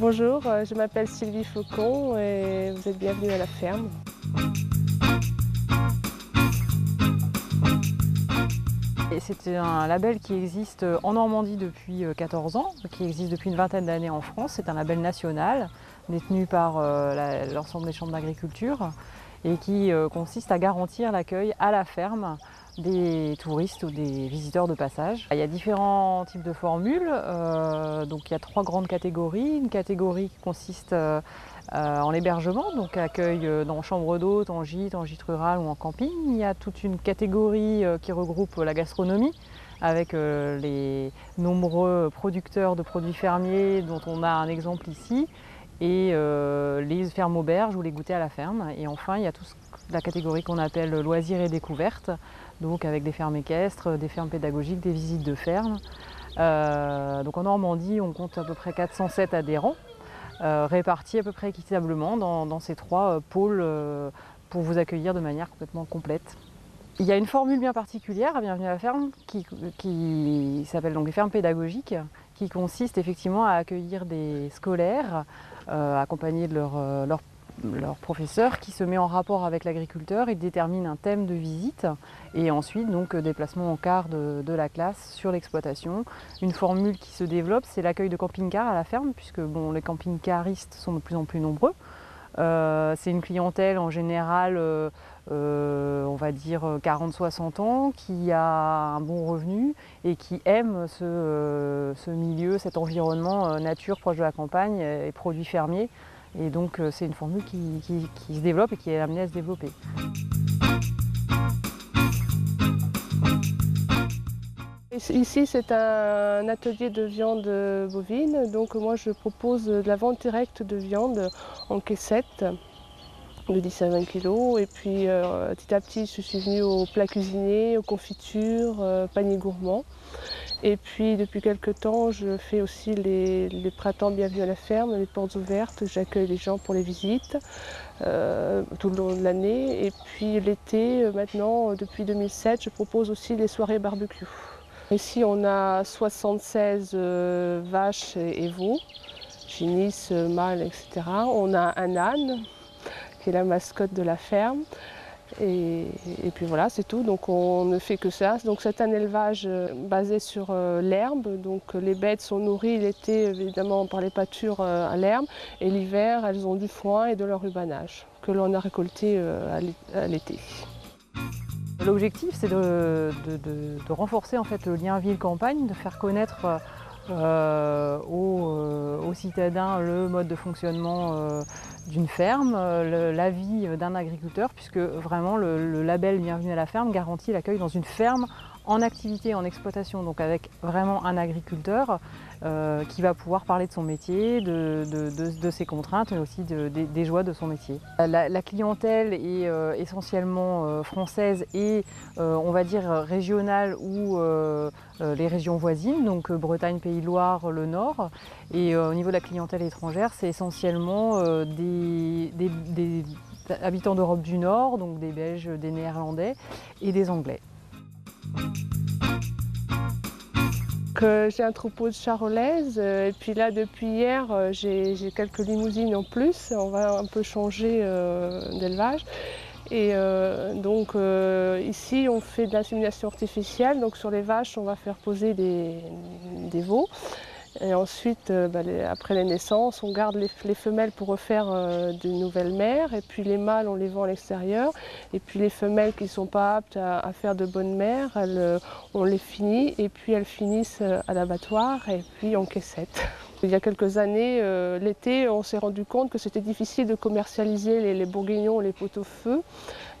Bonjour, je m'appelle Sylvie Faucon et vous êtes bienvenue à la ferme. C'est un label qui existe en Normandie depuis 14 ans, qui existe depuis une vingtaine d'années en France. C'est un label national détenu par l'ensemble des chambres d'agriculture et qui consiste à garantir l'accueil à la ferme des touristes ou des visiteurs de passage. Il y a différents types de formules, donc il y a 3 grandes catégories. Une catégorie qui consiste en l'hébergement, donc accueil dans chambre d'hôte, en gîte rural ou en camping. Il y a toute une catégorie qui regroupe la gastronomie, avec les nombreux producteurs de produits fermiers dont on a un exemple ici, et les fermes auberges ou les goûters à la ferme. Et enfin, il y a toute la catégorie qu'on appelle loisirs et découvertes, donc avec des fermes équestres, des fermes pédagogiques, des visites de ferme. Donc en Normandie, on compte à peu près 407 adhérents, répartis à peu près équitablement dans ces 3 pôles pour vous accueillir de manière complètement complète. Il y a une formule bien particulière à Bienvenue à la ferme qui s'appelle donc les fermes pédagogiques, qui consiste effectivement à accueillir des scolaires accompagnés de leur professeur, qui se met en rapport avec l'agriculteur et détermine un thème de visite, et ensuite donc déplacement en car de la classe sur l'exploitation. Une formule qui se développe, c'est l'accueil de camping-cars à la ferme, puisque les camping-caristes sont de plus en plus nombreux. C'est une clientèle en général, on va dire 40-60 ans, qui a un bon revenu et qui aime ce milieu, cet environnement nature proche de la campagne et produits fermiers. Et donc c'est une formule qui se développe et qui est amenée à se développer. Ici, c'est un atelier de viande bovine, donc moi je propose de la vente directe de viande en caissette de 10 à 20 kg. Et puis petit à petit, je suis venue aux plats cuisinés, aux confitures, paniers gourmands. Et puis depuis quelques temps, je fais aussi les printemps Bienvenue à la ferme, les portes ouvertes. J'accueille les gens pour les visites tout le long de l'année. Et puis l'été, maintenant, depuis 2007, je propose aussi les soirées barbecue. Ici, on a 76 vaches et veaux, génisses, mâles, etc. On a un âne, qui est la mascotte de la ferme. Et puis voilà, c'est tout. Donc on ne fait que ça. Donc c'est un élevage basé sur l'herbe. Donc les bêtes sont nourries l'été évidemment par les pâtures à l'herbe. Et l'hiver, elles ont du foin et de leur rubanage que l'on a récolté à l'été. L'objectif, c'est de renforcer en fait le lien ville-campagne, de faire connaître aux citadins le mode de fonctionnement d'une ferme, la vie d'un agriculteur, puisque vraiment le label Bienvenue à la ferme garantit l'accueil dans une ferme en activité, en exploitation, donc avec vraiment un agriculteur qui va pouvoir parler de son métier, de ses contraintes, mais aussi des joies de son métier. La clientèle est essentiellement française et on va dire régionale ou les régions voisines, donc Bretagne, Pays de Loire, le Nord. Et au niveau de la clientèle étrangère, c'est essentiellement des habitants d'Europe du Nord, donc des Belges, des Néerlandais et des Anglais. J'ai un troupeau de charolaises et puis là depuis hier j'ai quelques limousines en plus. On va un peu changer d'élevage. Et donc ici on fait de l'insémination artificielle, donc sur les vaches on va faire poser des veaux. Et ensuite, après les naissances, on garde les femelles pour refaire de nouvelles mères. Et puis les mâles, on les vend à l'extérieur. Et puis les femelles qui ne sont pas aptes à faire de bonnes mères, on les finit. Et puis elles finissent à l'abattoir et puis en caissette. Il y a quelques années, l'été, on s'est rendu compte que c'était difficile de commercialiser les bourguignons, les pot-au-feu.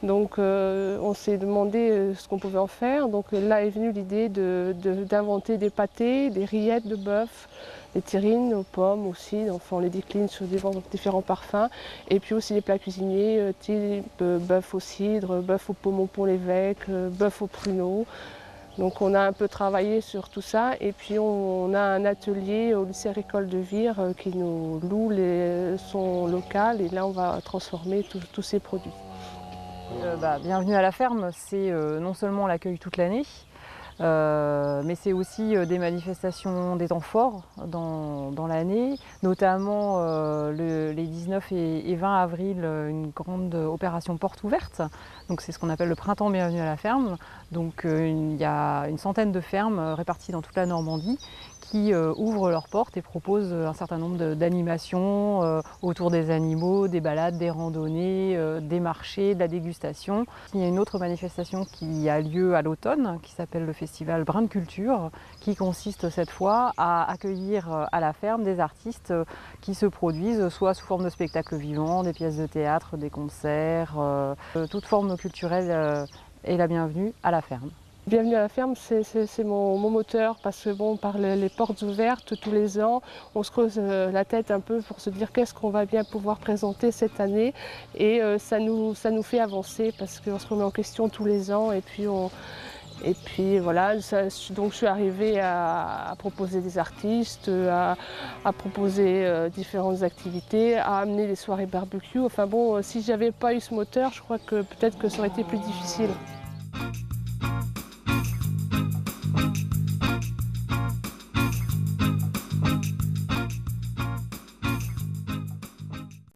Donc on s'est demandé ce qu'on pouvait en faire. Donc là est venue l'idée d'inventer des pâtés, des rillettes de bœuf, des terrines aux pommes aussi. Enfin, on les décline sur différents parfums. Et puis aussi des plats cuisiniers, type bœuf au cidre, bœuf au pomme au Pont-l'Évêque, bœuf au pruneau. Donc on a un peu travaillé sur tout ça et puis on a un atelier au lycée agricole de Vire qui nous loue son local et là on va transformer tous ces produits. Bienvenue à la ferme, c'est non seulement l'accueil toute l'année, Mais c'est aussi des manifestations, des temps forts dans l'année, notamment les 19 et 20 avril, une grande opération porte ouverte. Donc c'est ce qu'on appelle le printemps bienvenue à la ferme. Donc il y a une centaine de fermes réparties dans toute la Normandie qui ouvrent leurs portes et proposent un certain nombre d'animations autour des animaux, des balades, des randonnées, des marchés, de la dégustation. Il y a une autre manifestation qui a lieu à l'automne, qui s'appelle le festival Brin de Culture, qui consiste cette fois à accueillir à la ferme des artistes qui se produisent soit sous forme de spectacles vivants, des pièces de théâtre, des concerts, toute forme culturelle est la bienvenue à la ferme. Bienvenue à la ferme, c'est mon moteur parce que bon, par les portes ouvertes tous les ans, on se creuse la tête un peu pour se dire qu'est-ce qu'on va bien pouvoir présenter cette année et ça nous fait avancer parce qu'on se remet en question tous les ans et puis voilà, donc je suis arrivée à proposer des artistes, à proposer différentes activités, à amener des soirées barbecue. Enfin bon, si j'avais pas eu ce moteur, je crois que peut-être que ça aurait été plus difficile.